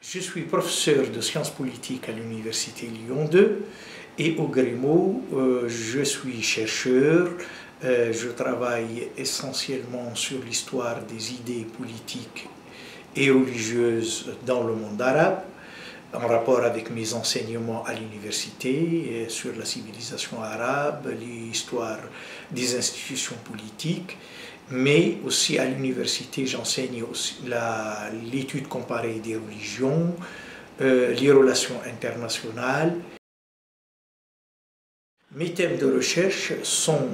Je suis professeur de sciences politiques à l'Université Lyon 2 et au Grimaud, je suis chercheur. Je travaille essentiellement sur l'histoire des idées politiques et religieuses dans le monde arabe, en rapport avec mes enseignements à l'université sur la civilisation arabe, l'histoire des institutions politiques, mais aussi à l'université j'enseigne l'étude comparée des religions, les relations internationales. Mes thèmes de recherche sont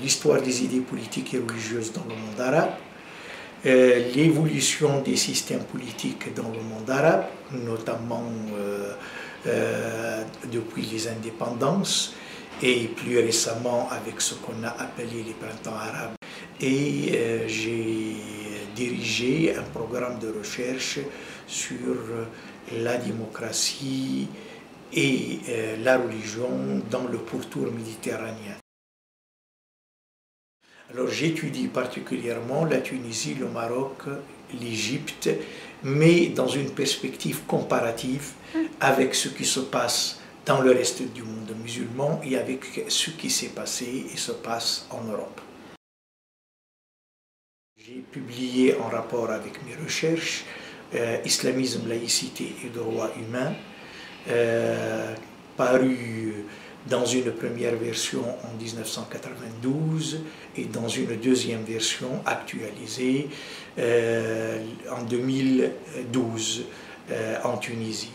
l'histoire des idées politiques et religieuses dans le monde arabe, l'évolution des systèmes politiques dans le monde arabe, notamment depuis les indépendances et plus récemment avec ce qu'on a appelé les printemps arabes. Et j'ai dirigé un programme de recherche sur la démocratie et la religion dans le pourtour méditerranéen. Alors j'étudie particulièrement la Tunisie, le Maroc, l'Égypte, mais dans une perspective comparative avec ce qui se passe dans le reste du monde musulman et avec ce qui s'est passé et se passe en Europe. J'ai publié en rapport avec mes recherches Islamisme, laïcité et droits humains, paru dans une première version en 1992 et dans une deuxième version actualisée en 2012 en Tunisie.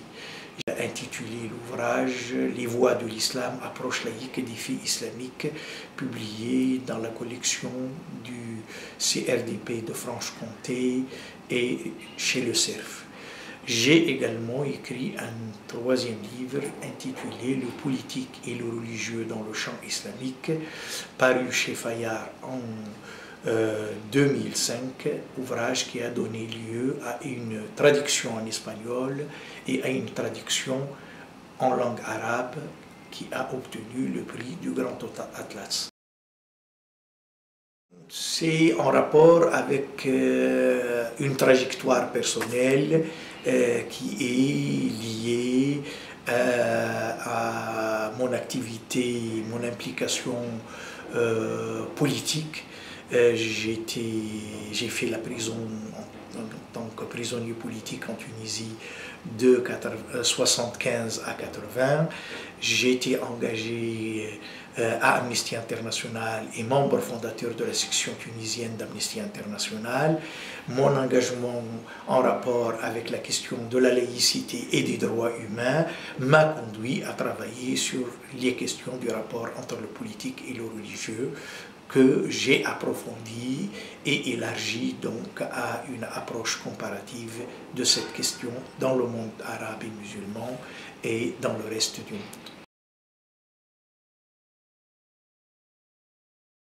J'ai intitulé l'ouvrage « Les voies de l'islam, approche laïque et défis islamiques » publié dans la collection du CRDP de Franche-Comté et chez le CERF. J'ai également écrit un troisième livre intitulé « Le politique et le religieux dans le champ islamique » paru chez Fayard en 2005, ouvrage qui a donné lieu à une traduction en espagnol et à une traduction en langue arabe qui a obtenu le prix du Grand Atlas. C'est en rapport avec une trajectoire personnelle qui est liée à mon activité, mon implication politique. J'ai fait la prison en tant que prisonnier politique en Tunisie de 1975 à 80. J'ai été engagé à Amnesty International et membre fondateur de la section tunisienne d'Amnesty International. Mon engagement en rapport avec la question de la laïcité et des droits humains m'a conduit à travailler sur les questions du rapport entre le politique et le religieux, que j'ai approfondi et élargi donc à une approche comparative de cette question dans le monde arabe et musulman et dans le reste du monde.